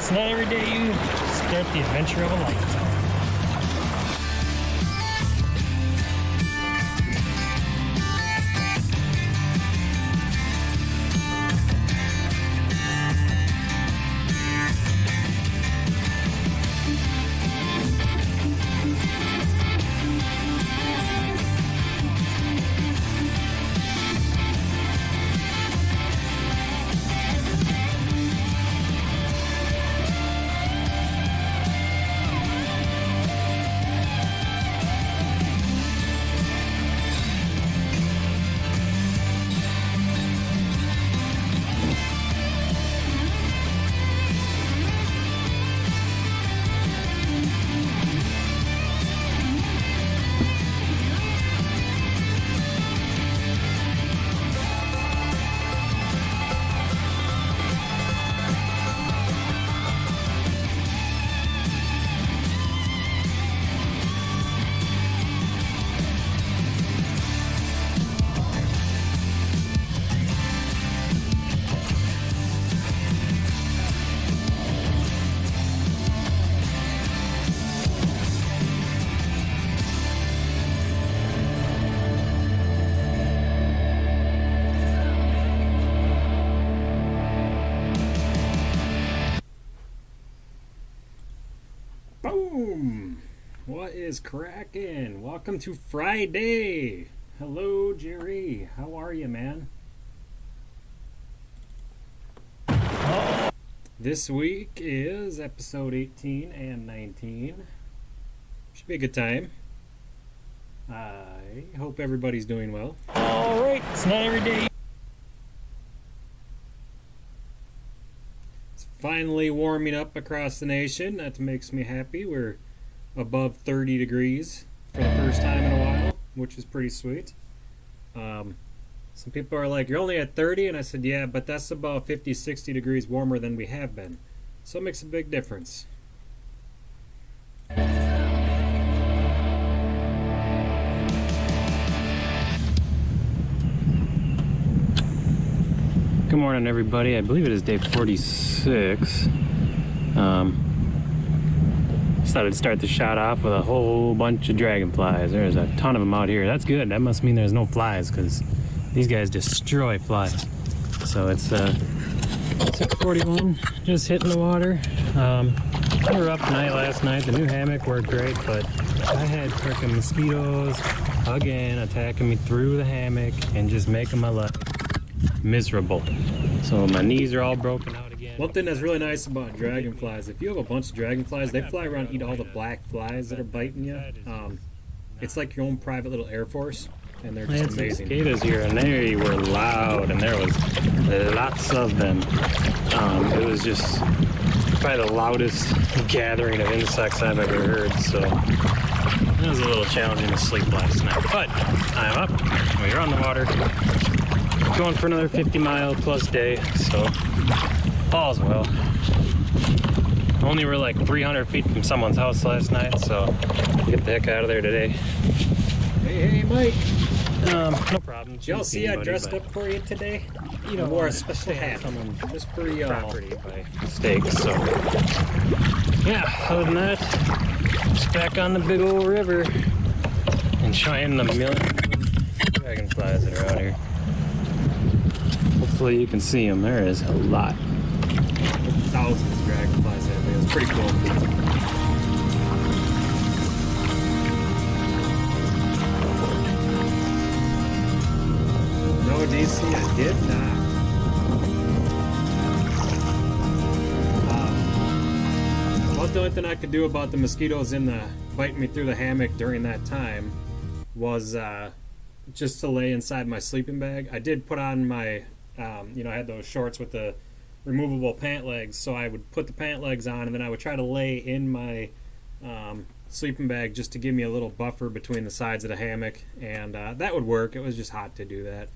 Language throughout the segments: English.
It's not every day you start the adventure of a lifetime. Boom! What is cracking? Welcome to Friday. Hello, Jerry. How are you, man? This week is episode 18 and 19. Should be a good time. I hope everybody's doing well. Alright, it's not every day. Finally warming up across the nation. That makes me happy. We're above 30 degrees for the first time in a while, which is pretty sweet. Some people are like, you're only at 30? And I said, yeah, but that's about 50, 60 degrees warmer than we have been. So it makes a big difference. Good morning, everybody. I believe it is day 46. Decided to start the shot off with a whole bunch of dragonflies. There's a ton of them out here. That's good. That must mean there's no flies, because these guys destroy flies. So it's 6:41, just hitting the water. We were up night last night. The new hammock worked great, but I had freaking mosquitoes again attacking me through the hammock and just making my life miserable. So my knees are all broken out again. One thing that's really nice about dragonflies, if you have a bunch of dragonflies, they fly around and eat all the black flies that are biting you. It's like your own private little air force, and they're just amazing. Cicadas here, and they were loud, and there was lots of them. It was just probably the loudest gathering of insects I've ever heard, so it was a little challenging to sleep last night. But I'm up, we are on the water, going for another 50-mile plus day, so all's well. Only were like 300 feet from someone's house last night, so get the heck out of there today. Hey, Mike. No problem. Did y'all see I dressed up for you today? You know, I wore a special hat just for y'all. Property by mistake, so yeah, other than that, just back on the big old river, enjoying the millions of dragonflies that are out here. Hopefully you can see them. There is a lot. Thousands of dragonflies out there. It's pretty cool. No, DC, I did not. Well, the only thing I could do about the mosquitoes biting me through the hammock during that time was just to lay inside my sleeping bag. I did put on my I had those shorts with the removable pant legs, so I would put the pant legs on, and then I would try to lay in my sleeping bag just to give me a little buffer between the sides of the hammock, and that would work. It was just hot to do that.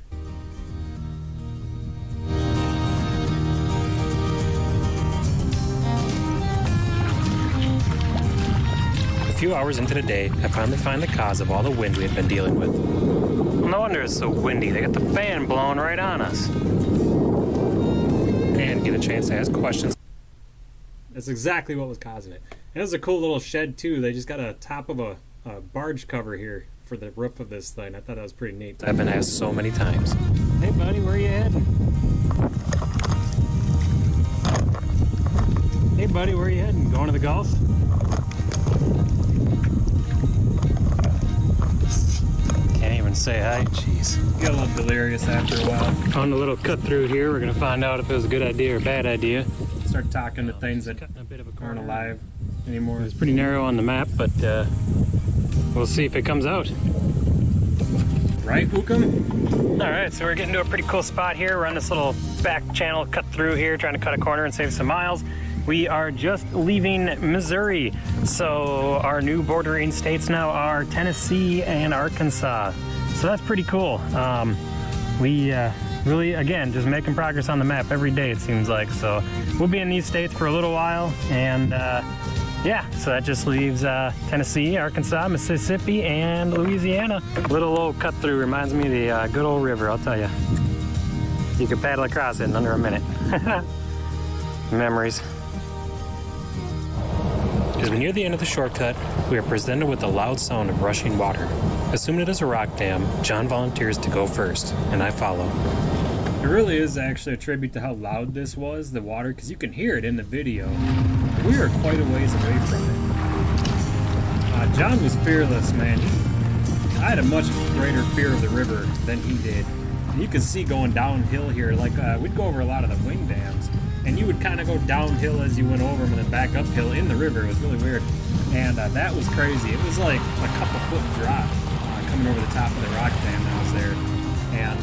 A few hours into the day, I finally find the cause of all the wind we had been dealing with. Well, no wonder it's so windy. They got the fan blowing right on us. And get a chance to ask questions. That's exactly what was causing it. And it was a cool little shed too. They just got a top of a barge cover here for the roof of this thing. I thought that was pretty neat. I've been asked so many times. Hey buddy, where you heading? Hey buddy, where you heading? Going to the Gulf? Can't even say hi. Jeez. Got a little delirious after a while. On the little cut through here, we're gonna find out if it was a good idea or a bad idea. Start talking to things that aren't alive anymore. It's pretty narrow on the map, but we'll see if it comes out. Right, Ukum? All right, so we're getting to a pretty cool spot here. We're on this little back channel cut through here, trying to cut a corner and save some miles. We are just leaving Missouri. So our new bordering states now are Tennessee and Arkansas. So that's pretty cool. We really, again, just making progress on the map every day, it seems like. So we'll be in these states for a little while. And yeah, so that just leaves Tennessee, Arkansas, Mississippi, and Louisiana. Little old cut through reminds me of the good old river, I'll tell you. You can paddle across it in under a minute. Memories. As we near the end of the shortcut, we are presented with the loud sound of rushing water. Assuming it is a rock dam, John volunteers to go first, and I follow. It really is actually a tribute to how loud this was, the water, because you can hear it in the video. We are quite a ways away from it. John was fearless, man. I had a much greater fear of the river than he did. And you can see going downhill here, like we'd go over a lot of the wing dams, and you would kind of go downhill as you went over them and then back uphill in the river. It was really weird. And that was crazy. It was like a couple foot drop coming over the top of the rock dam that was there. And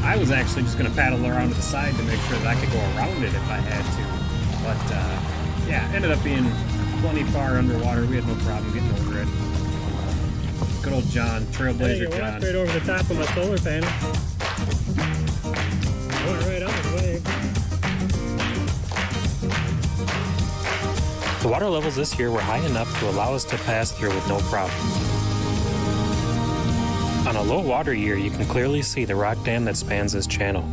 I was actually just going to paddle around to the side to make sure that I could go around it if I had to. But yeah, ended up being plenty far underwater. We had no problem getting over it. Good old John, Trailblazer John. Right over the top of my solar panel. Going right up the wave. The water levels this year were high enough to allow us to pass through with no problem. On a low water year, you can clearly see the rock dam that spans this channel.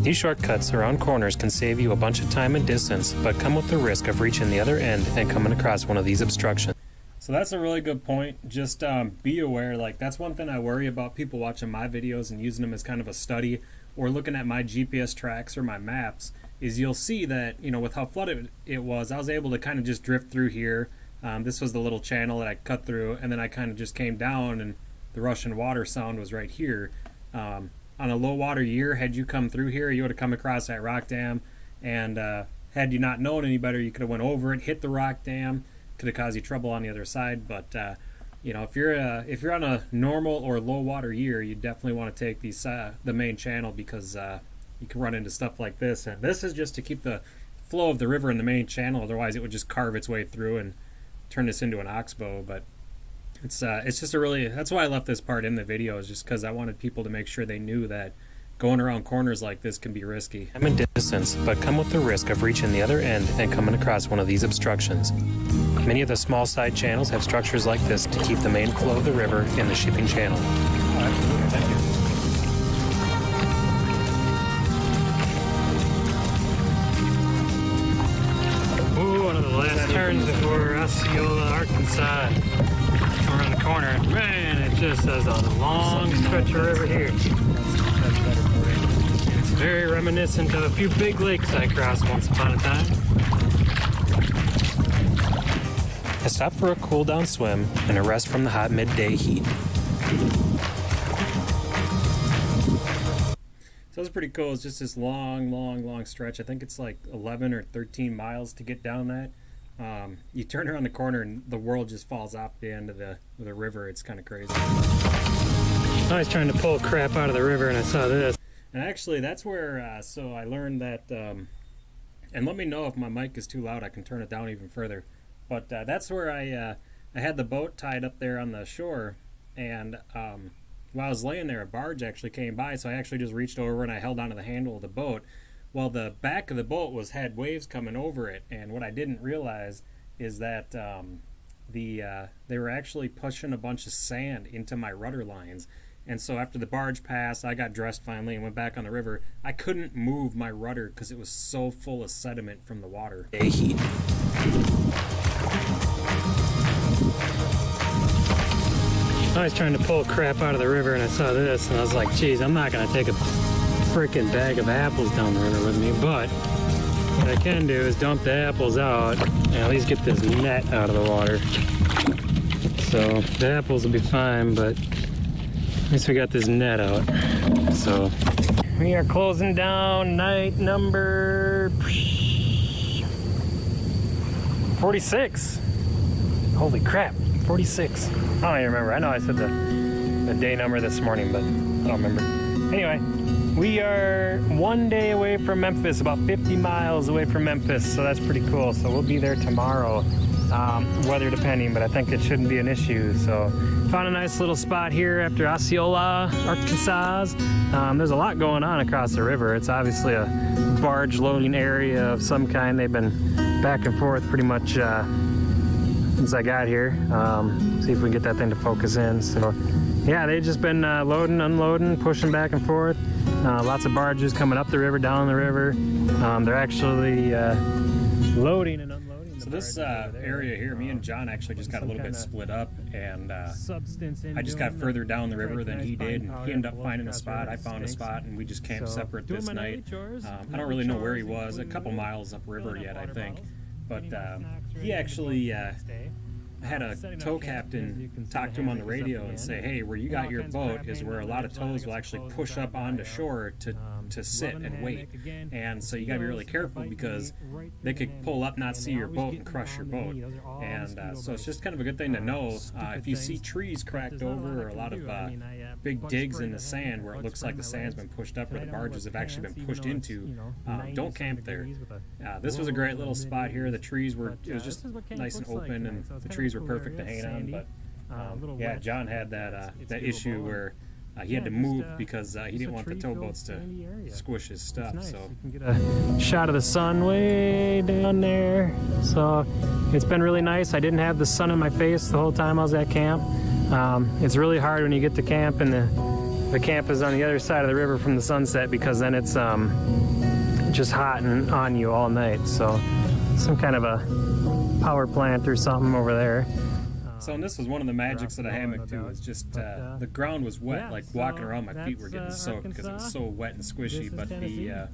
These shortcuts around corners can save you a bunch of time and distance, but come with the risk of reaching the other end and coming across one of these obstructions. So that's a really good point. Just be aware, like that's one thing I worry about people watching my videos and using them as kind of a study or looking at my GPS tracks or my maps, is you'll see that, you know, with how flooded it was, I was able to kind of just drift through here. This was the little channel that I cut through, and then I kind of just came down and the rushing water sound was right here. On a low water year, had you come through here, you would have come across that rock dam, and had you not known any better, you could have went over it, hit the rock dam, could have caused you trouble on the other side. But you know, if you're on a normal or low water year, you definitely want to take these the main channel, because you can run into stuff like this. And this is just to keep the flow of the river in the main channel. Otherwise, it would just carve its way through and turn this into an oxbow. But it's just a really, that's why I left this part in the video, is just because I wanted people to make sure they knew that going around corners like this can be risky. I'm in distance, but come with the risk of reaching the other end and coming across one of these obstructions. Many of the small side channels have structures like this to keep the main flow of the river in the shipping channel. Oh, absolutely. Thank you. Ooh, one of the last turns before Osceola, Arkansas. Around the corner. Man, it just has a long stretch of river here. That's better for it. It's very reminiscent of a few big lakes I crossed once upon a time. I stopped for a cool down swim and a rest from the hot midday heat. So it's pretty cool. It's just this long stretch. I think it's like 11 or 13 miles to get down that. You turn around the corner and the world just falls off the end of the river. It's kind of crazy. I was trying to pull crap out of the river and I saw this. And actually, that's where, so I learned that, and let me know if my mic is too loud. I can turn it down even further. But that's where I had the boat tied up there on the shore, and while I was laying there, a barge actually came by, so I actually just reached over and I held onto the handle of the boat. Well, the back of the boat had waves coming over it, and what I didn't realize is that they were actually pushing a bunch of sand into my rudder lines, And so after the barge passed, I got dressed finally and went back on the river. I couldn't move my rudder because it was so full of sediment from the water. Heat. I was trying to pull crap out of the river and I saw this and I was like, geez, I'm not gonna take a freaking bag of apples down the river with me, but what I can do is dump the apples out and at least get this net out of the water. So the apples will be fine, but at least we got this net out. So we are closing down night number 46. Holy crap, 46. I don't even remember. I know I said the day number this morning, but I don't remember. Anyway, we are 1 day away from Memphis, about 50 miles away from Memphis, so that's pretty cool. So we'll be there tomorrow, weather depending, but I think it shouldn't be an issue. So found a nice little spot here after Osceola, Arkansas. There's a lot going on across the river. It's obviously a barge loading area of some kind. They've been back and forth pretty much since I got here. See if we can get that thing to focus in. So yeah, they've just been loading, unloading, pushing back and forth. Lots of barges coming up the river, down the river. They're actually loading and unloading. So this area here, me and John actually just got a little bit split up, and I just got further down the river than he did, and he ended up finding a spot. I found a spot, and we just camped separate this night. I don't really know where he was, a couple miles upriver yet, I think. But he actually had a tow captain talk to him on the radio and say, hey, where you got your boat is where a lot of tows will actually push up onto shore to sit and wait. And so you got to be really careful because they could pull up, not see your boat, and crush your boat. And so it's just kind of a good thing to know. If you see trees cracked over or a lot of big digs in the sand where it looks like the sand's been pushed up, where the barges have actually been pushed into, don't camp there. This was a great little spot here. The trees were, it was just nice and open, and the trees were perfect to hang on. But yeah, John had that issue where he had to move because he didn't want the towboats to squish his stuff. So you can get a shot of the sun way down there. So it's been really nice. I didn't have the sun in my face the whole time I was at camp. It's really hard when you get to camp and the camp is on the other side of the river from the sunset, because then it's just hot and on you all night. So some kind of a power plant or something over there. So, and this was one of the magics of the hammock too. It's just the ground was wet, like walking around, my feet were getting soaked because it was so wet and squishy. But the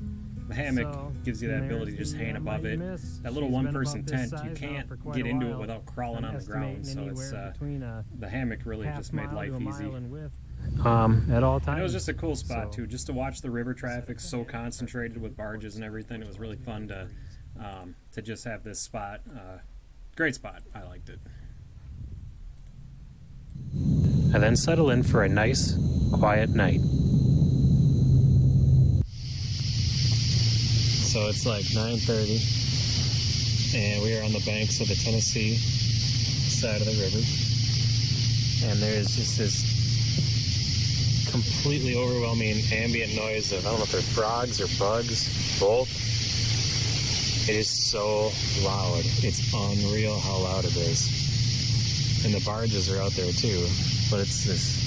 hammock gives you that ability to just hang above it. That little one-person tent, you can't get into it without crawling on the ground. So it's the hammock really just made life easy. At all times. And it was just a cool spot too, just to watch the river traffic so concentrated with barges and everything. It was really fun to just have this spot. Great spot. I liked it. I then settle in for a nice, quiet night. So it's like 9:30, and we are on the banks of the Tennessee side of the river, and there's just this completely overwhelming ambient noise of, I don't know if they're frogs or bugs, both. It is so loud. It's unreal how loud it is. And the barges are out there too, but it's this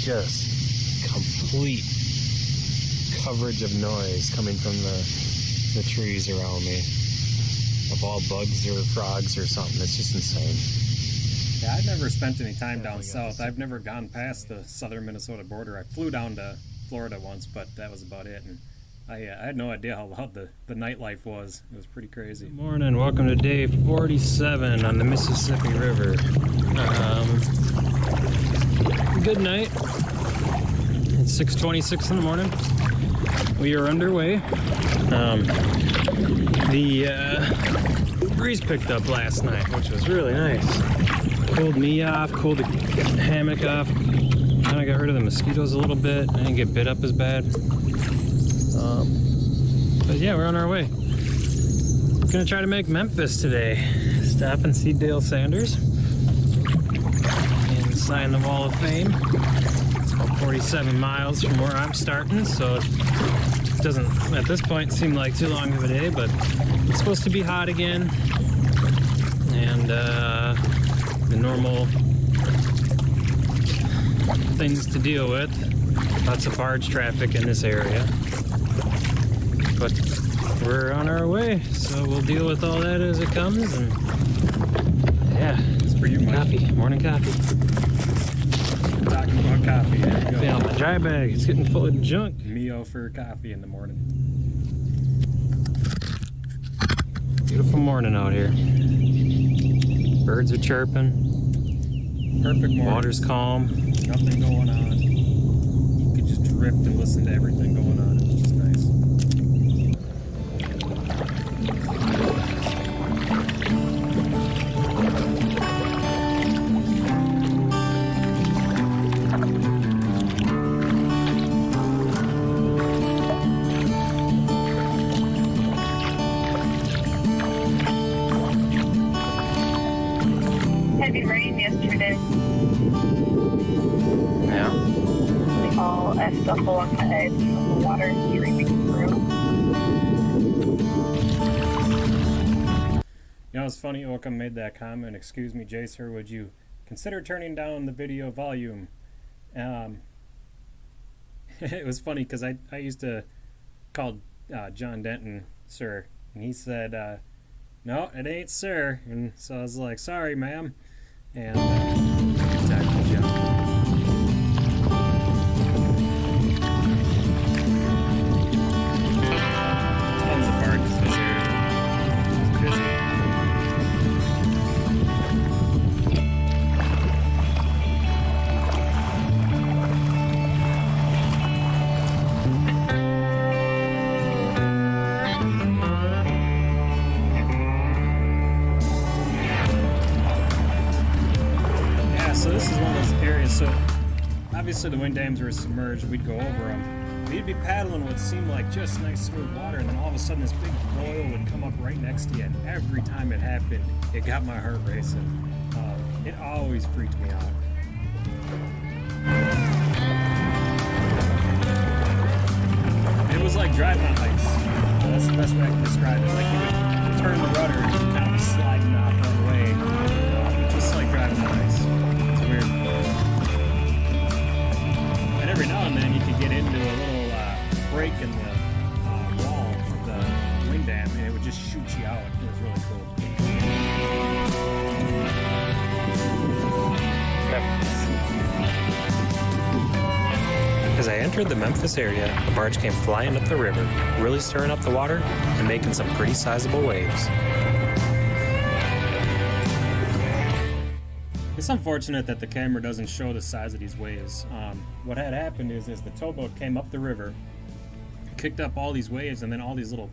just complete coverage of noise coming from the trees around me, of all bugs or frogs or something. It's just insane. Yeah, I've never spent any time down south. I've never gone past the southern Minnesota border. I flew down to Florida once, but that was about it. And I had no idea how loud the nightlife was. It was pretty crazy. Good morning. Welcome to day 47 on the Mississippi River. Good night. It's 6:26 in the morning. We are underway. The breeze picked up last night, which was really nice. Cooled me off, cooled the hammock off. Kind of got rid of the mosquitoes a little bit. I didn't get bit up as bad. But yeah, we're on our way. Gonna try to make Memphis today. Stop and see Dale Sanders and sign the Wall of Fame. It's about 47 miles from where I'm starting, so it doesn't at this point seem like too long of a day, but it's supposed to be hot again, and the normal things to deal with. Lots of barge traffic in this area. But we're on our way, so we'll deal with all that as it comes. And yeah, It's for you, Mike. coffee, morning coffee. Talking about coffee. There you go. Yeah, my dry bag, it's getting full of junk. Mio for coffee in the morning. Beautiful morning out here. Birds are chirping. Perfect morning. Water's calm. Nothing going on. You could just drift and listen to everything going on. It's just nice. Heavy rain yesterday. Yeah. All effed up along the edge of the water streaming through. You know, it's funny, Oakham made that comment. Excuse me, Jay, sir, would you consider turning down the video volume? It was funny because I used to call John Denton sir, and he said, no, it ain't sir. And so I was like, sorry, ma'am. And exactly, John. Tons of barges this area. It's busy. Yeah, so this is one of those areas. So obviously the wind dams were submerged. We'd go over them. We'd be paddling what seemed like just nice smooth water, and then all of a sudden this big boil would come up right next to you. And every time it happened, it got my heart racing. It always freaked me out. It was like driving on ice. That's the best way I can describe it. Like you would turn the rudder and kind of be sliding off one way, just like driving on ice. It's weird. And every now and then you could get into a little break in the wall of the wind dam, and it would just shoot you out. It was really cool. As I entered the Memphis area, a barge came flying up the river, really stirring up the water and making some pretty sizable waves. It's unfortunate that the camera doesn't show the size of these waves. What had happened is the towboat came up the river, kicked up all these waves, and then all these little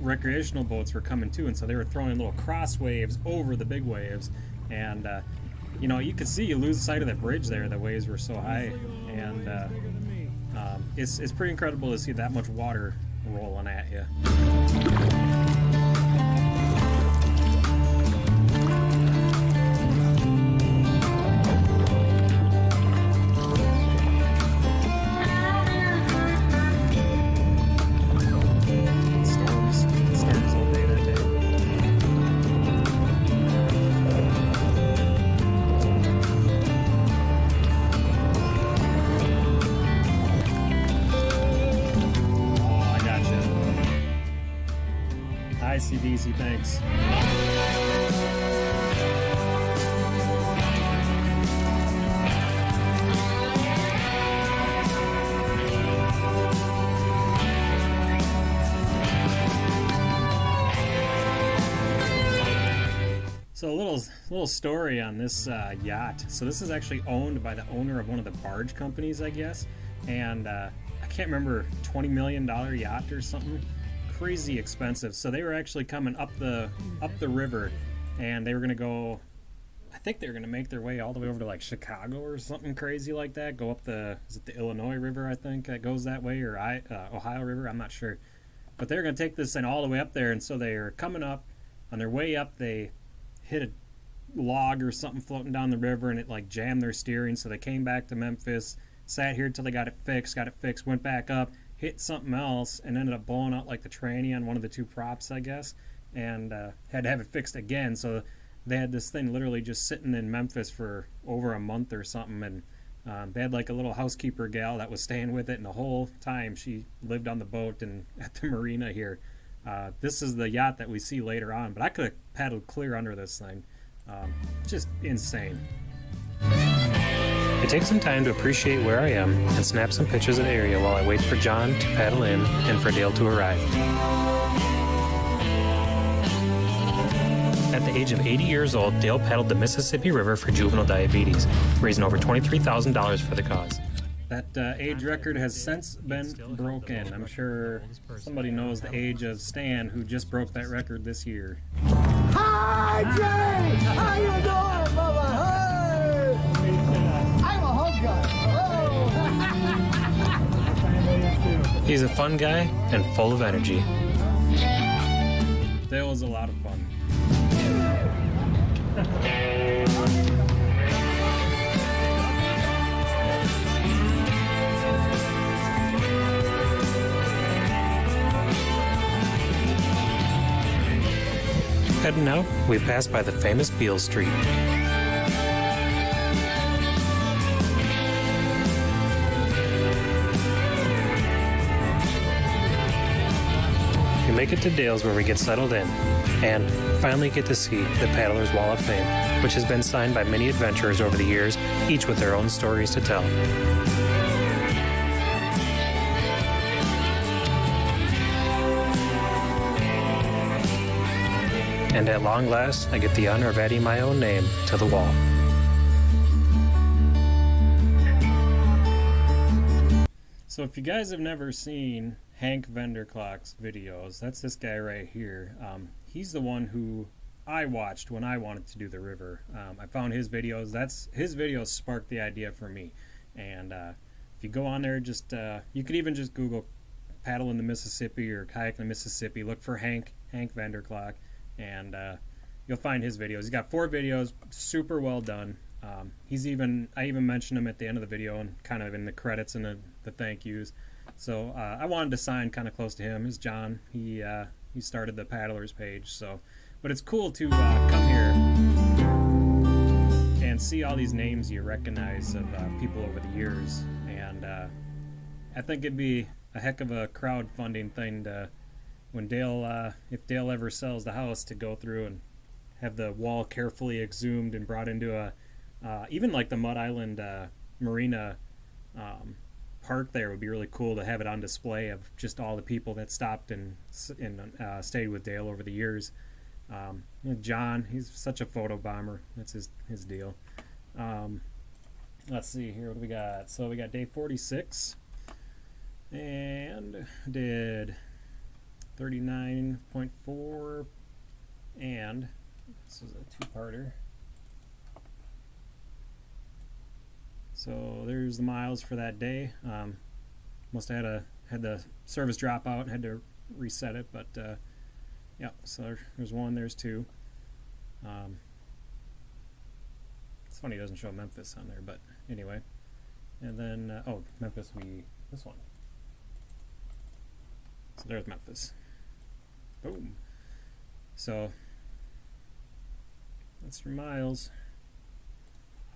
recreational boats were coming too, and so they were throwing little cross waves over the big waves. And you know, you could see you lose sight of that bridge there. The waves were so high, and it's pretty incredible to see that much water rolling at you. Storms all day that day. Oh, I gotcha. ICDC, thanks. So a little story on this yacht. So this is actually owned by the owner of one of the barge companies, I guess, and I can't remember, $20 million yacht or something, crazy expensive. So they were actually coming up the river, and they were gonna go. I think they were gonna make their way all the way over to like Chicago or something crazy like that. Go up is it the Illinois River? I think that goes that way, or Ohio River. I'm not sure, but they're gonna take this thing all the way up there, and so they are coming up. On their way up, they hit a log or something floating down the river, and it like jammed their steering. So they came back to Memphis, sat here till they got it fixed, went back up, hit something else, and ended up blowing out like the tranny on one of the two props, I guess, and had to have it fixed again. So they had this thing literally just sitting in Memphis for over a month or something, and They had like a little housekeeper gal that was staying with it, and the whole time she lived on the boat and at the marina here. This is the yacht that we see later on, but I could have paddled clear under this thing. Just insane. I take some time to appreciate where I am and snap some pictures of the area while I wait for John to paddle in and for Dale to arrive. At the age of 80 years old, Dale paddled the Mississippi River for juvenile diabetes, raising over $23,000 for the cause. That age record has since been broken. I'm sure somebody knows the age of Stan, who just broke that record this year. Hi, Jay! How you doing, Bubba? Hey! I'm a hug guy. Oh! He's a fun guy and full of energy. Dale was a lot of fun. Heading out, we pass by the famous Beale Street. We make it to Dale's where we get settled in, and finally get to see the Paddler's Wall of Fame, which has been signed by many adventurers over the years, each with their own stories to tell. And at long last, I get the honor of adding my own name to the wall. So if you guys have never seen Hank Vanderklok's videos, that's this guy right here. He's the one who I watched when I wanted to do the river. I found his videos. His videos sparked the idea for me. And if you go on there, you could even just Google paddle in the Mississippi or kayak in the Mississippi. Look for Hank Vanderklok. And you'll find his videos. He's got 4 videos, super well done. I even mentioned him at the end of the video and kind of in the credits and the thank yous. So I wanted to sign kind of close to him. Is John. He started the paddlers page. But it's cool to come here and see all these names you recognize of people over the years. And I think it'd be a heck of a crowdfunding thing to, when Dale, if Dale ever sells the house, to go through and have the wall carefully exhumed and brought into even like the Mud Island Marina park there would be really cool to have it on display of just all the people that stopped and stayed with Dale over the years. John, he's such a photo bomber. That's his deal. Let's see here, what do we got? So we got day 46 and did 39.4, and this is a 2-parter. So there's the miles for that day. Must have had the service drop out and had to reset it, but yeah. So there's 1, there's 2. It's funny it doesn't show Memphis on there, but anyway. And then Memphis, this one. So there's Memphis. Boom. So that's your miles.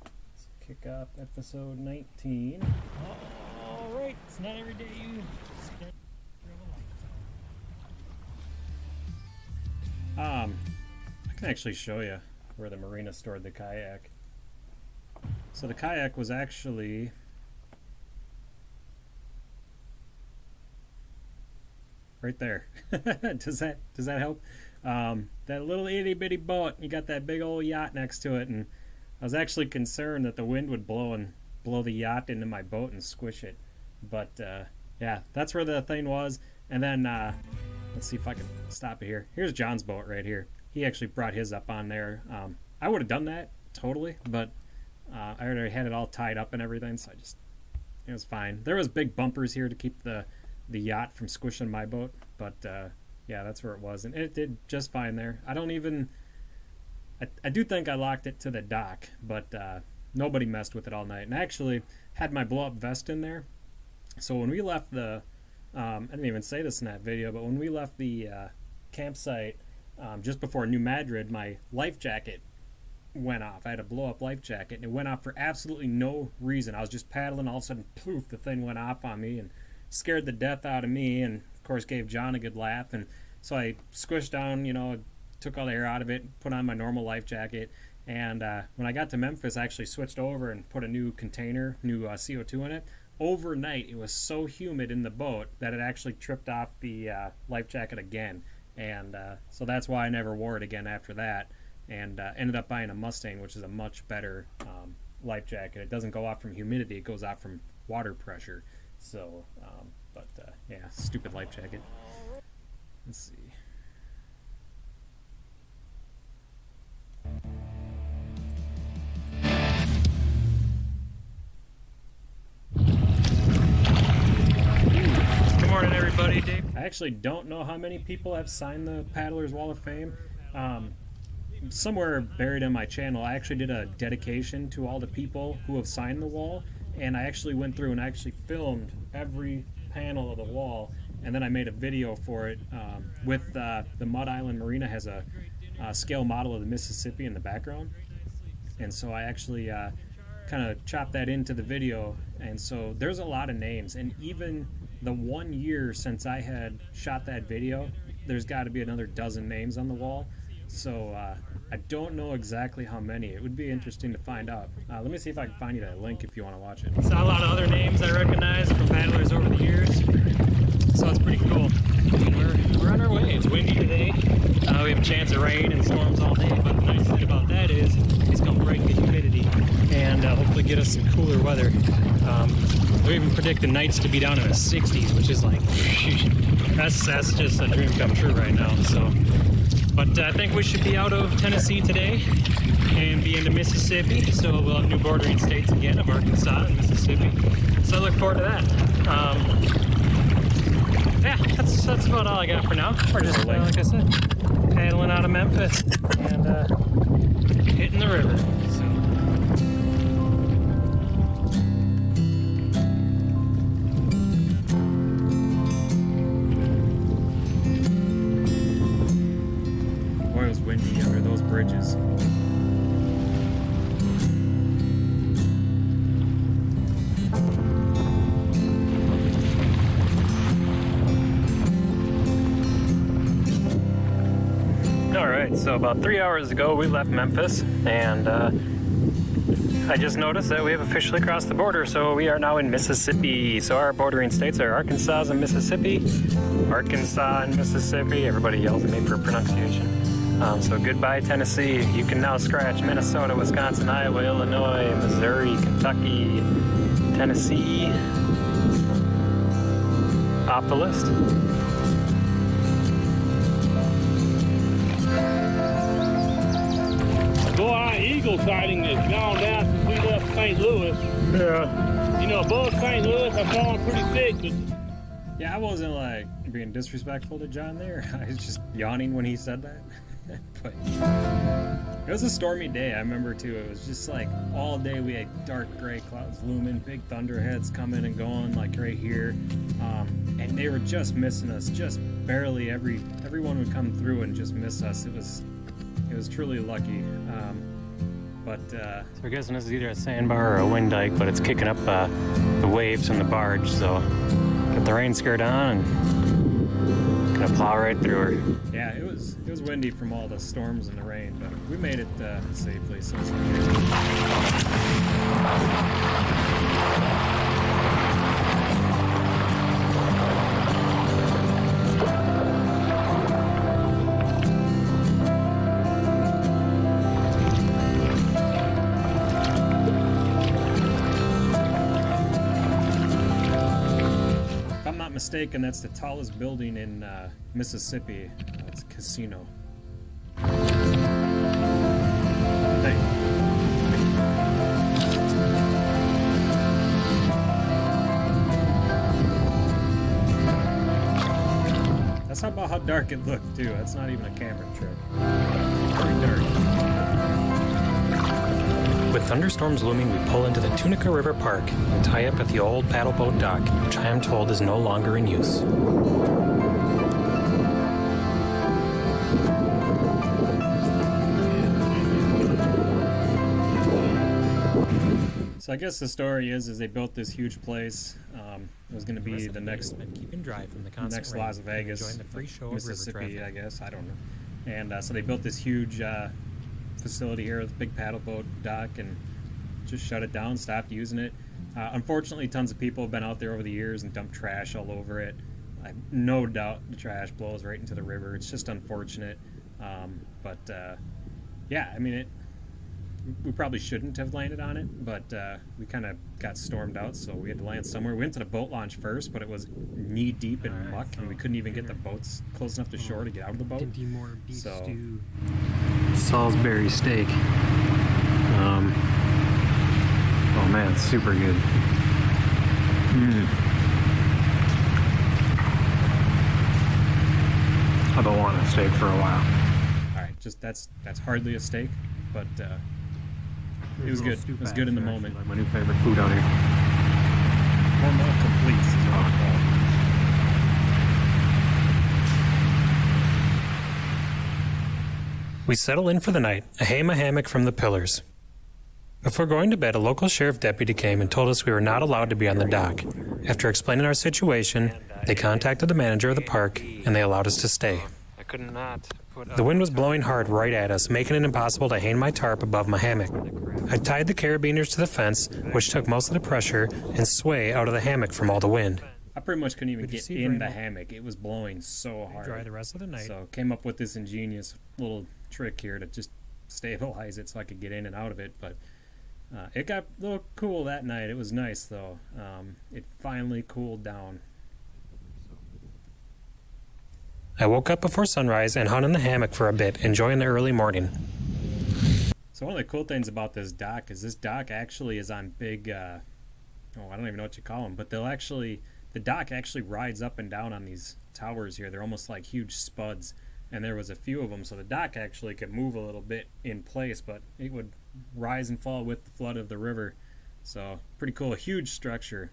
Let's kick off episode 19. All right, it's not every day you start a lifetime. I can actually show you where the marina stored the kayak. So the kayak was actually right there. Does that help? That little itty bitty boat, you got that big old yacht next to it, and I was actually concerned that the wind would blow the yacht into my boat and squish it. But yeah, that's where the thing was. And then let's see if I can stop it here. Here's John's boat right here. He actually brought his up on there. I would have done that totally, but I already had it all tied up and everything, so it was fine. There was big bumpers here to keep the yacht from squishing my boat, but yeah, that's where it was, and it did just fine there. I do think I locked it to the dock, but nobody messed with it all night. And I actually had my blow-up vest in there, so when we left I didn't even say this in that video, but when we left the campsite just before New Madrid, my life jacket went off. I had a blow up life jacket, and it went off for absolutely no reason. I was just paddling, all of a sudden, poof, the thing went off on me and scared the death out of me, and of course gave John a good laugh. And so I squished down, you know, took all the air out of it, put on my normal life jacket, and when I got to Memphis, I actually switched over and put a new container, new CO2 in it. Overnight, it was so humid in the boat that it actually tripped off the life jacket again, and so that's why I never wore it again after that, and ended up buying a Mustang, which is a much better life jacket. It doesn't go off from humidity, it goes off from water pressure. So, yeah, stupid life jacket. Let's see. Good morning, everybody. Dave. I actually don't know how many people have signed the Paddlers Wall of Fame. Somewhere buried in my channel, I actually did a dedication to all the people who have signed the wall, and I actually went through and actually filmed every panel of the wall, and then I made a video for it with the Mud Island Marina has a scale model of the Mississippi in the background, and so I actually kind of chopped that into the video, and so there's a lot of names, and even the 1 year since I had shot that video, there's got to be another dozen names on the wall. So I don't know exactly how many. It would be interesting to find out. Let me see if I can find you that link if you want to watch it. Saw a lot of other names I recognize from paddlers over the years, so it's pretty cool. We're on our way. It's windy today. We have a chance of rain and storms all day, but the nice thing about that is it's going to break the humidity and hopefully get us some cooler weather. They're even predicting nights to be down in the 60s, which is like, that's just a dream come true right now. So, but I think we should be out of Tennessee today and be into Mississippi. So we'll have new bordering states again of Arkansas and Mississippi. So I look forward to that. Yeah, that's about all I got for now. We're just, like I said, paddling out of Memphis and hitting the river. So. Boy, it was windy under those bridges. So about 3 hours ago we left Memphis, and I just noticed that we have officially crossed the border, so we are now in Mississippi. So our bordering states are Arkansas and Mississippi. Arkansas and Mississippi. Everybody yells at me for pronunciation. So goodbye Tennessee. You can now scratch Minnesota, Wisconsin, Iowa, Illinois, Missouri, Kentucky, Tennessee off the list. Eagle sighting that's gone down since we left St. Louis. Yeah. You know, above St. Louis, I'm going pretty thick. But Yeah, I wasn't like being disrespectful to John there. I was just yawning when he said that. But it was a stormy day, I remember too. It was just like all day we had dark gray clouds looming, big thunderheads coming and going like right here. And they were just missing us, just barely. Everyone would come through and just miss us. It was truly lucky. So we're guessing this is either a sandbar or a wind dike, but it's kicking up the waves from the barge, so got the rain skirt on and gonna plow right through her. Yeah, it was windy from all the storms and the rain, but we made it safely. So it's mistaken, that's the tallest building in Mississippi. It's a casino. That's not about how dark it looked, too. That's not even a camera trick. Very dark. With thunderstorms looming, we pull into the Tunica River Park and tie up at the old paddleboat dock, which I am told is no longer in use. So I guess the story is they built this huge place. It was going to be the next keeping dry from the constant next Las Vegas, the free show Mississippi, I guess. I don't know. And so they built this huge facility here with a big paddle boat dock and just shut it down, stopped using it. Unfortunately, tons of people have been out there over the years and dumped trash all over it. I have no doubt the trash blows right into the river. It's just unfortunate. Yeah, I mean, we probably shouldn't have landed on it, but we kind of got stormed out, so we had to land somewhere. We went to the boat launch first, but it was knee deep in muck, and we couldn't even get the boats close enough to shore to get out of the boat. So, Salisbury steak. Oh man, it's super good. I don't want a steak for a while. All right, just that's hardly a steak, but it was good. It was good in the moment. Like my new favorite food out here. Hormel Complete is what I call it. We settle in for the night, a hammock from the pillars. Before going to bed, a local sheriff deputy came and told us we were not allowed to be on the dock. After explaining our situation, they contacted the manager of the park, and they allowed us to stay. The wind was blowing hard right at us, making it impossible to hang my tarp above my hammock. I tied the carabiners to the fence, which took most of the pressure and sway out of the hammock from all the wind. I pretty much couldn't even get in the hammock. It was blowing so hard. Dry the rest of the night. So came up with this ingenious little trick here to just stabilize it so I could get in and out of it, but it got a little cool that night. It was nice, though. It finally cooled down. I woke up before sunrise and hung in the hammock for a bit, enjoying the early morning. So one of the cool things about this dock is this dock actually is on big, I don't even know what you call them, but the dock actually rides up and down on these towers here. They're almost like huge spuds, and there was a few of them, so the dock actually could move a little bit in place, but it would rise and fall with the flood of the river. So pretty cool, a huge structure.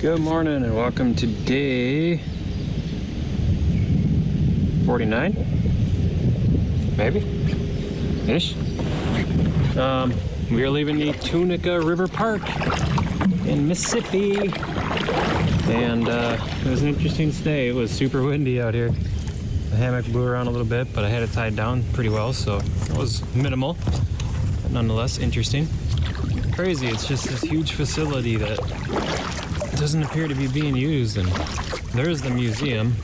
Good morning and welcome to day 49, maybe ish. We are leaving the Tunica River Park in Mississippi, and it was an interesting stay. It was super windy out here. The hammock blew around a little bit, but I had it tied down pretty well, so it was minimal, but nonetheless interesting. Crazy, it's just this huge facility that doesn't appear to be being used, and there's the museum,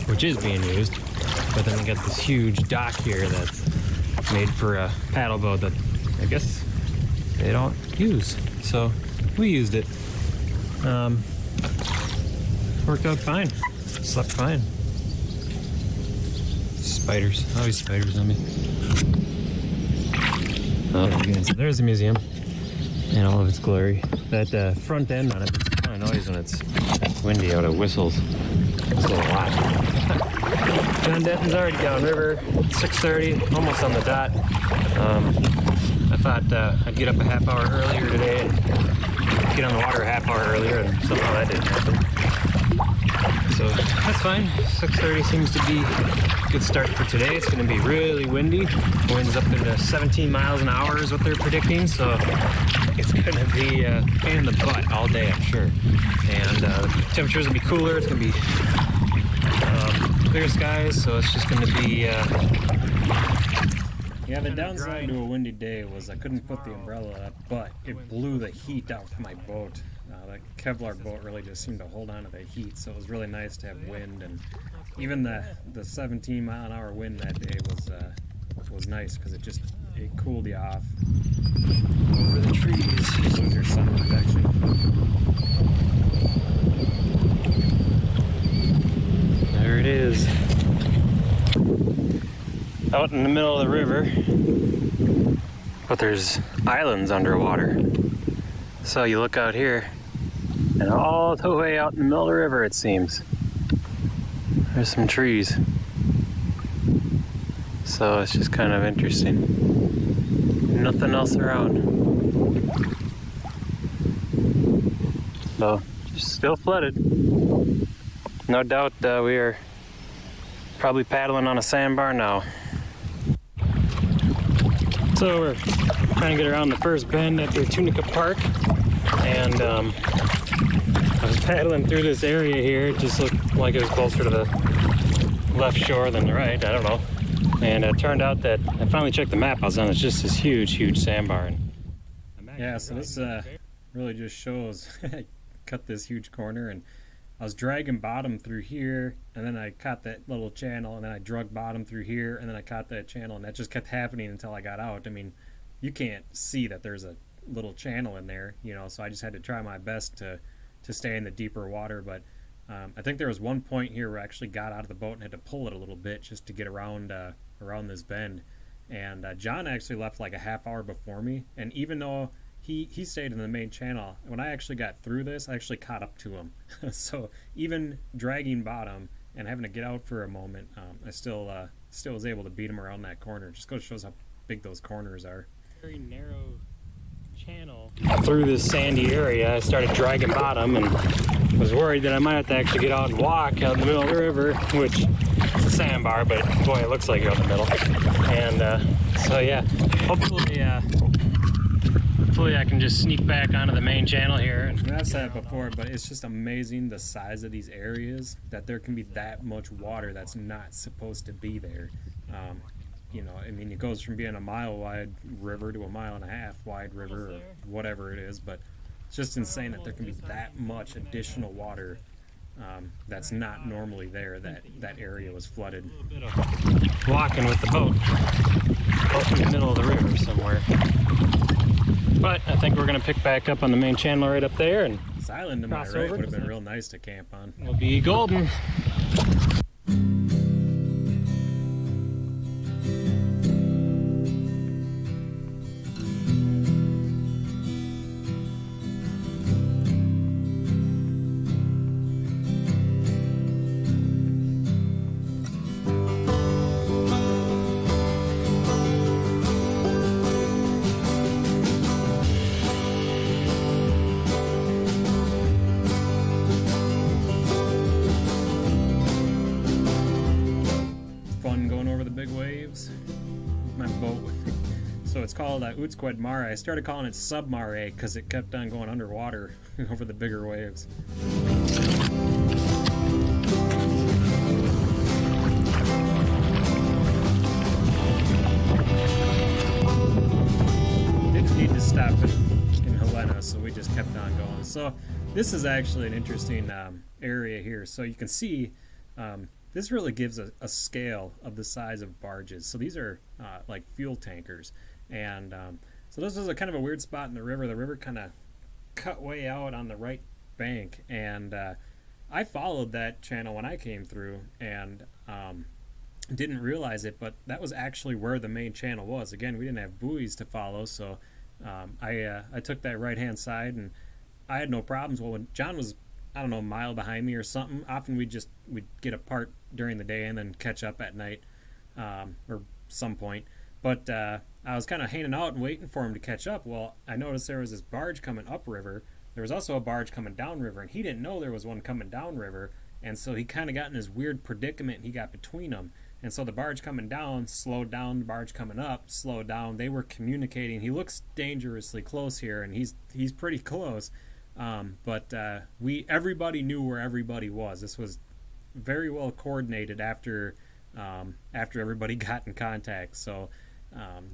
which is being used, but then we got this huge dock here that's made for a paddle boat that I guess they don't use, so we used it. Worked out fine, slept fine. Spiders, always spiders on me. Oh, okay. So there's the museum in all of its glory. That front end on it makes a ton of noise when it's windy out. It whistles. It's a little lot. John Denton's already downriver, 6:30, almost on the dot. I thought I'd get up a half hour earlier today and get on the water a half hour earlier, and somehow that didn't happen. So that's fine. 6:30 seems to be a good start for today. It's going to be really windy. Winds up into 17 miles an hour is what they're predicting, so it's going to be a pain in the butt all day, I'm sure. And the temperatures will be cooler. It's going to be clear skies, so it's just going to be... Yeah, the downside to a windy day was I couldn't put the umbrella up, but it blew the heat out of my boat. The Kevlar boat really just seemed to hold on to the heat, so it was really nice to have wind, and even the 17 mile an hour wind that day was nice because it cooled you off. Over the trees, so was your sun protection. There it is. Out in the middle of the river, but there's islands underwater. So you look out here, and all the way out in the middle of the river it seems, there's some trees. So it's just kind of interesting. Nothing else around. So, just still flooded. No doubt we are probably paddling on a sandbar now. So we're trying to get around the first bend at the Tunica Park, and I was paddling through this area here. It just looked like it was closer to the left shore than the right. I don't know. And it turned out that I finally checked the map I was on. It's just this huge sandbar. Yeah, so this really just shows I cut this huge corner, and I was dragging bottom through here, and then I caught that little channel, and then I drug bottom through here, and then I caught that channel, and that just kept happening until I got out. I mean, you can't see that there's a little channel in there, you know, so I just had to try my best to stay in the deeper water. But I think there was one point here where I actually got out of the boat and had to pull it a little bit just to get around this bend. And John actually left like a half hour before me, and even though he stayed in the main channel, when I actually got through this, I actually caught up to him. So even dragging bottom and having to get out for a moment, I still was able to beat him around that corner. Just goes shows how big those corners are. Very narrow channel through this sandy area. I started dragging bottom and was worried that I might have to actually get out and walk out in the middle of the river, which is a sandbar, but boy, it looks like you're out in the middle. And so yeah, hopefully I can just sneak back onto the main channel here. And I've said it before, but it's just amazing the size of these areas, that there can be that much water that's not supposed to be there. You know, I mean, it goes from being a mile wide river to a mile and a half wide river, or whatever it is, but it's just insane that there can be that much additional water that's not normally there. That area was flooded. A little bit of walking with the boat out in the middle of the river somewhere. But I think we're going to pick back up on the main channel right up there, and This island to my right would have been real nice to camp on. we'll be golden. Fun going over the big waves with my boat. So it's called Utsqued Mare. I started calling it Submare because it kept on going underwater over the bigger waves. Didn't need to stop in Helena, so we just kept on going. So this is actually an interesting area here. So you can see this really gives a scale of the size of barges. So these are like fuel tankers. And so this is a kind of a weird spot in the river. The river kind of cut way out on the right bank. And I followed that channel when I came through and didn't realize it, but that was actually where the main channel was. Again, we didn't have buoys to follow, so I took that right-hand side, and I had no problems. Well, when John was, I don't know, a mile behind me or something, often we'd get apart during the day and then catch up at night or some point. But I was kind of hanging out and waiting for him to catch up. Well, I noticed there was this barge coming upriver. There was also a barge coming downriver, and he didn't know there was one coming downriver, and so he kind of got in this weird predicament, and he got between them. And so the barge coming down slowed down, the barge coming up slowed down. They were communicating. He looks dangerously close here, and he's pretty close. But everybody knew where everybody was. This was very well coordinated after everybody got in contact. So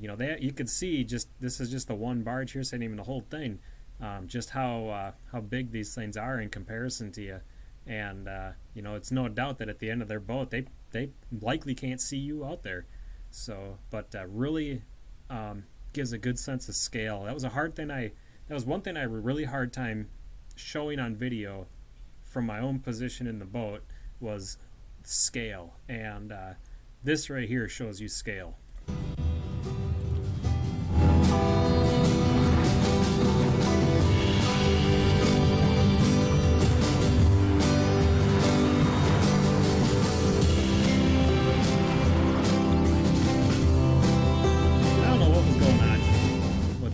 you know, you could see this is just the one barge here, saying even the whole thing, just how big these things are in comparison to you. And you know, it's no doubt that at the end of their boat, they likely can't see you out there. So, but really gives a good sense of scale. That was one thing I had a really hard time showing on video from my own position in the boat was scale. And this right here shows you scale.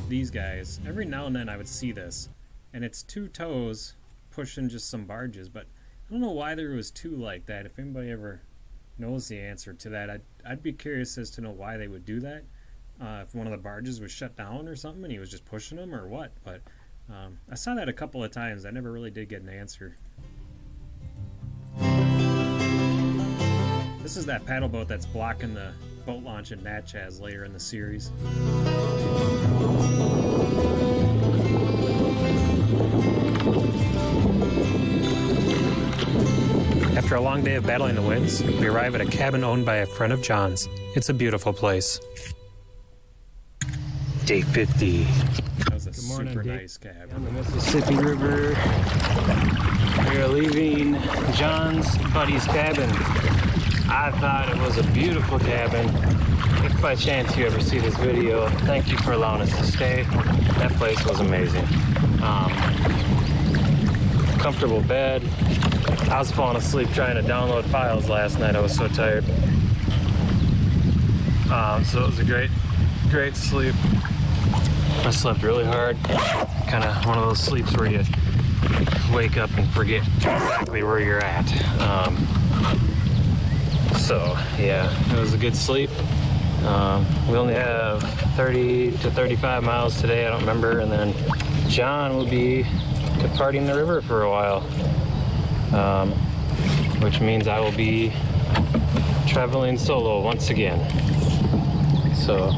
These guys, every now and then I would see this, and it's two tows pushing just some barges, but I don't know why there was two like that. If anybody ever knows the answer to that, I'd be curious as to know why they would do that. if one of the barges was shut down or something and he was just pushing them or what. But I saw that a couple of times. I never really did get an answer. This is that paddle boat that's blocking the boat launch in Natchez later in the series. After a long day of battling the winds, we arrive at a cabin owned by a friend of John's. It's a beautiful place. Day 50. That was a super nice cabin. On the Mississippi River. We are leaving John's buddy's cabin. I thought it was a beautiful cabin. If by chance you ever see this video, thank you for allowing us to stay. That place was amazing. Comfortable bed. I was falling asleep trying to download files last night. I was so tired. So it was a great sleep. I slept really hard. Kind of one of those sleeps where you wake up and forget exactly where you're at. So yeah, it was a good sleep. We only have 30 to 35 miles today, I don't remember, and then John will be departing the river for a while, which means I will be traveling solo once again. So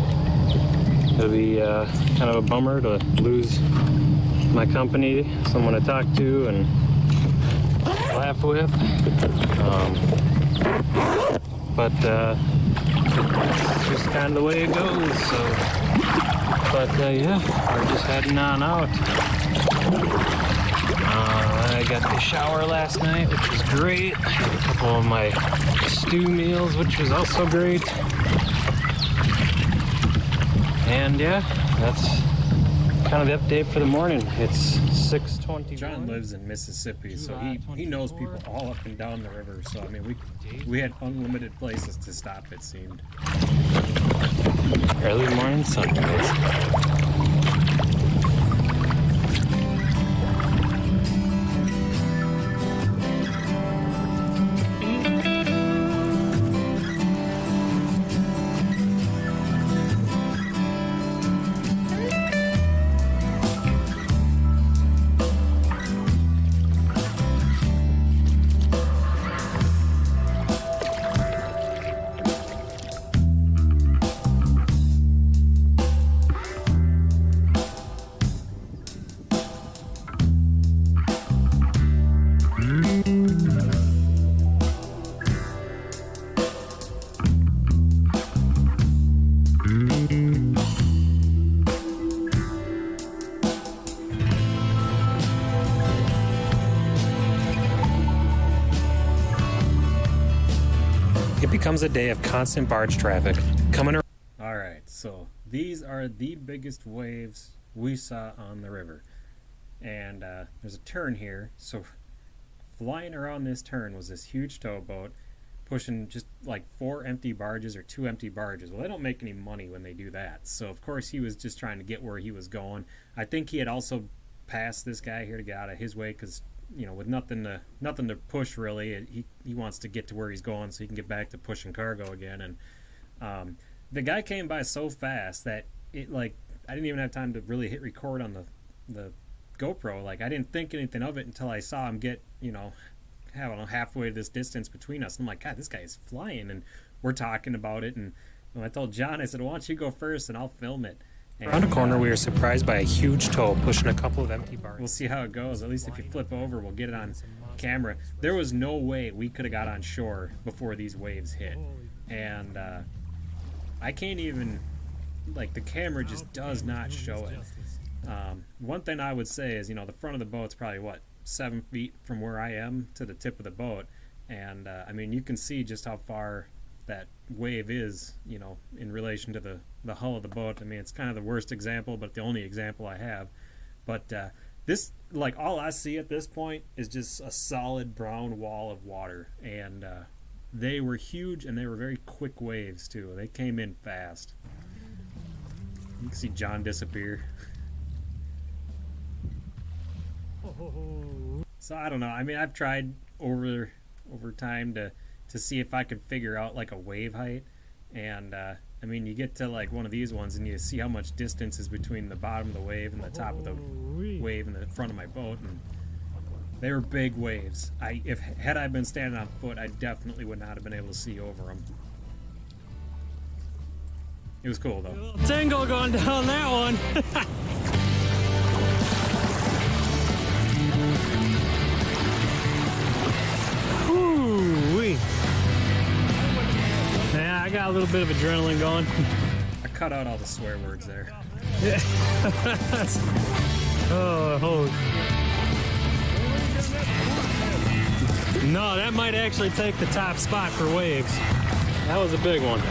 it'll be kind of a bummer to lose my company, someone to talk to and laugh with. But it's just kind of the way it goes. So, but yeah, we're just heading on out. I got the shower last night, which was great. Had a couple of my stew meals, which was also great. And yeah, that's kind of the update for the morning. It's 6:21. John lives in Mississippi, so he knows people all up and down the river. So I mean, we had unlimited places to stop, it seemed. Early morning sunrise. It becomes a day of constant barge traffic coming around. All right, so these are the biggest waves we saw on the river. And there's a turn here, so flying around this turn was this huge towboat pushing just like 4 empty barges or 2 empty barges. Well, they don't make any money when they do that. So of course he was just trying to get where he was going. I think he had also passed this guy here to get out of his way because, you know, with nothing to push really, he wants to get to where he's going so he can get back to pushing cargo again. And the guy came by so fast that it, like, I didn't even have time to really hit record on the GoPro. Like, I didn't think anything of it until I saw him get, you know, I don't know, halfway this distance between us. And I'm like, God, this guy is flying. And we're talking about it. And when I told John, I said, why don't you go first and I'll film it. And around a corner, we were surprised by a huge tow pushing a couple of empty barges. We'll see how it goes. At least if you flip over, we'll get it on camera. There was no way we could have got on shore before these waves hit. And I can't even, like, the camera just does not show it. One thing I would say is, you know, the front of the boat's probably, what, 7 feet from where I am to the tip of the boat. And, I mean, you can see just how far that wave is, you know, in relation to the hull of the boat. I mean, it's kind of the worst example, but the only example I have. But this, like, all I see at this point is just a solid brown wall of water. And they were huge, and they were very quick waves, too. They came in fast. You can see John disappear. So I don't know. I mean, I've tried over time to see if I could figure out like a wave height, and I mean, you get to like one of these ones and you see how much distance is between the bottom of the wave and the top of the wave in the front of my boat, and they were big waves. Had I been standing on foot, I definitely would not have been able to see over them. It was cool though. Tingle going down that one. Ooh-wee. Yeah, I got a little bit of adrenaline going. I cut out all the swear words there. Oh. No, that might actually take the top spot for waves. That was a big one.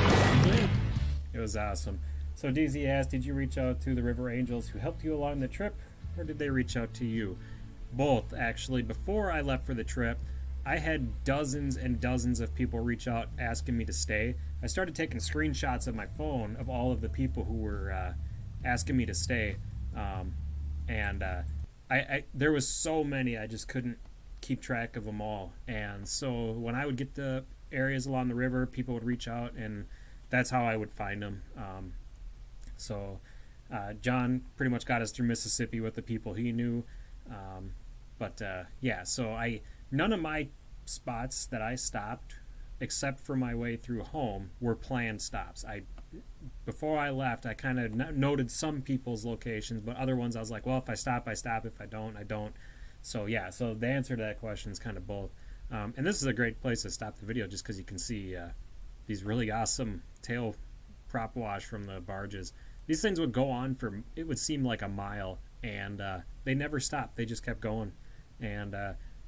It was awesome. So DZ asked, did you reach out to the River Angels who helped you along the trip, or did they reach out to you? Both, actually. Before I left for the trip, I had dozens and dozens of people reach out asking me to stay. I started taking screenshots of my phone of all of the people who were asking me to stay. There was so many, I just couldn't keep track of them all. And so when I would get to areas along the river, people would reach out, and that's how I would find them. John pretty much got us through Mississippi with the people he knew. None of my spots that I stopped, except for my way through home, were planned stops. Before I left, I kind of noted some people's locations, but other ones I was like, well, if I stop, I stop. If I don't, I don't. So the answer to that question is kind of both. And this is a great place to stop the video just because you can see these really awesome tail prop wash from the barges. These things would go on for, it would seem like a mile, and they never stopped. They just kept going. And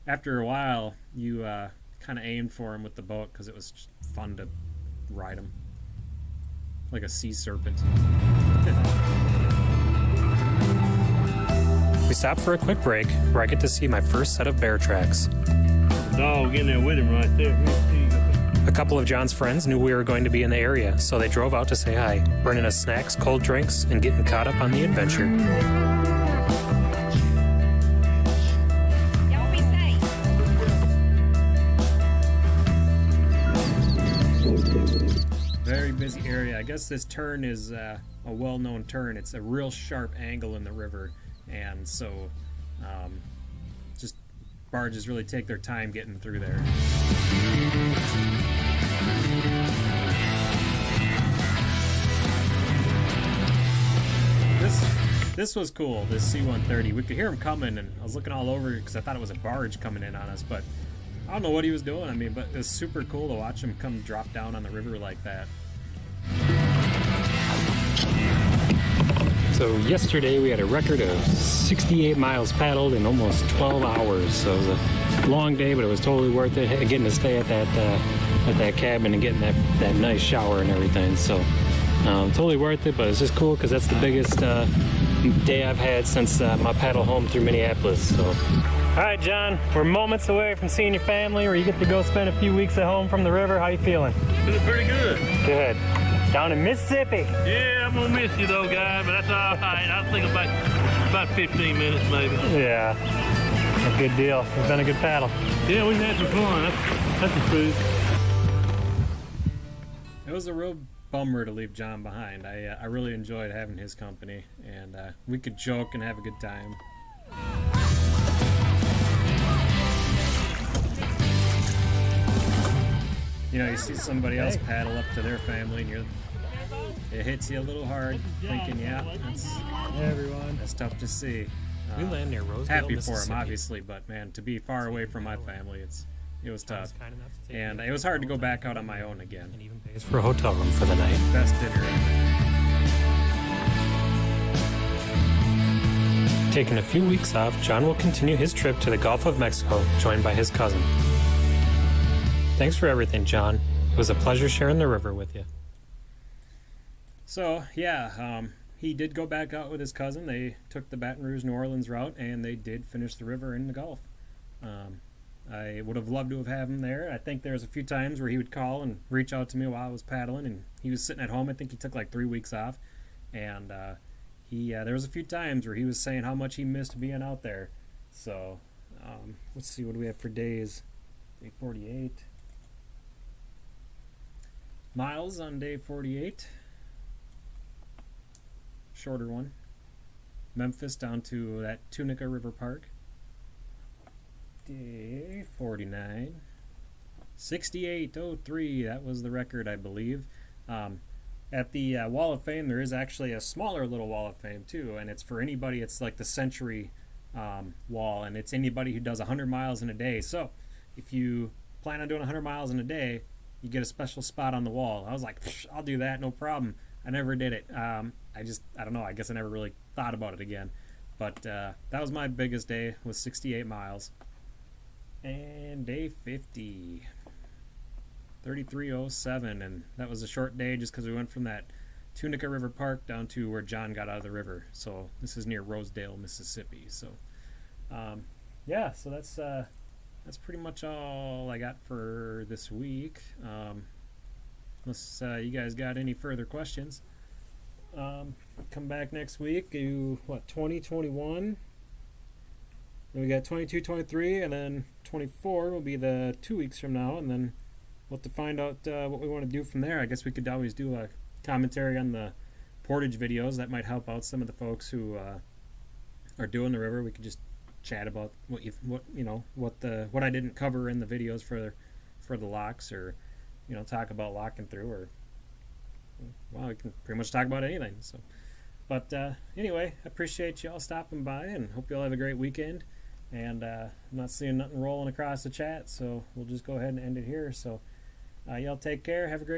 after a while, you kind of aimed for them with the boat because it was just fun to ride them. Like a sea serpent. We stopped for a quick break where I get to see my first set of bear tracks. Dog in there with him right there. A couple of John's friends knew we were going to be in the area, so they drove out to say hi, bringing us snacks, cold drinks, and getting caught up on the adventure. Y'all be safe. Very busy area. I guess this turn is a well-known turn. It's a real sharp angle in the river, and so just barges really take their time getting through there. This was cool, this C-130. We could hear him coming, and I was looking all over because I thought it was a barge coming in on us, but I don't know what he was doing. I mean, but it was super cool to watch him come drop down on the river like that. So yesterday we had a record of 68 miles paddled in almost 12 hours. So it was a long day, but it was totally worth it. Getting to stay at that cabin and getting that nice shower and everything. So totally worth it, but it's just cool because that's the biggest day I've had since my paddle home through Minneapolis. So. All right, John, we're moments away from seeing your family, where you get to go spend a few weeks at home from the river. How you feeling? Feeling pretty good. Good. Down in Mississippi. Yeah, I'm gonna miss you though, guy, but that's all right. I think about 15 minutes maybe. Yeah, a good deal. It's been a good paddle. Yeah, we've had some fun. That's the truth. It was a real bummer to leave John behind. I really enjoyed having his company, and we could joke and have a good time. You know, you see somebody else paddle up to their family, and it hits you a little hard, thinking, yeah, that's tough to see. We land near Rosedale, happy for him, obviously, but man, to be far away from my family, it was tough. And it was hard to go back out on my own again. And even pays for a hotel room for the night. Best dinner ever. Taking a few weeks off, John will continue his trip to the Gulf of Mexico, joined by his cousin. Thanks for everything, John. It was a pleasure sharing the river with you. So, yeah, he did go back out with his cousin. They took the Baton Rouge, New Orleans route, and they did finish the river in the Gulf. I would have loved to have had him there. I think there was a few times where he would call and reach out to me while I was paddling, and he was sitting at home. I think he took like 3 weeks off, and there was a few times where he was saying how much he missed being out there. So, let's see, what do we have for days? Day 48. Miles on day 48. shorter one. Memphis down to that Tunica River Park. Day 49. 68:03, that was the record, I believe. At the Wall of Fame, there is actually a smaller little Wall of Fame too, and it's for anybody. It's like the Century wall, and it's anybody who does 100 miles in a day. So if you plan on doing 100 miles in a day, you get a special spot on the wall. I was like, I'll do that, no problem. I never did it. I don't know, I guess I never really thought about it again. But that was my biggest day, was 68 miles. And day 50, 33:07, and that was a short day just because we went from that Tunica River Park down to where John got out of the river. So this is near Rosedale, Mississippi. So yeah, so that's pretty much all I got for this week. Unless you guys got any further questions, come back next week. 2021. Then we got 22, 23, and then 24 will be the 2 weeks from now, and then we'll have to find out what we want to do from there. I guess we could always do a commentary on the portage videos. That might help out some of the folks who are doing the river. We could just chat about what I didn't cover in the videos for the locks, or talk about locking through, or we can pretty much talk about anything. So, but anyway, I appreciate y'all stopping by, and hope y'all have a great weekend. And I'm not seeing nothing rolling across the chat, so we'll just go ahead and end it here. So y'all take care. Have a great week.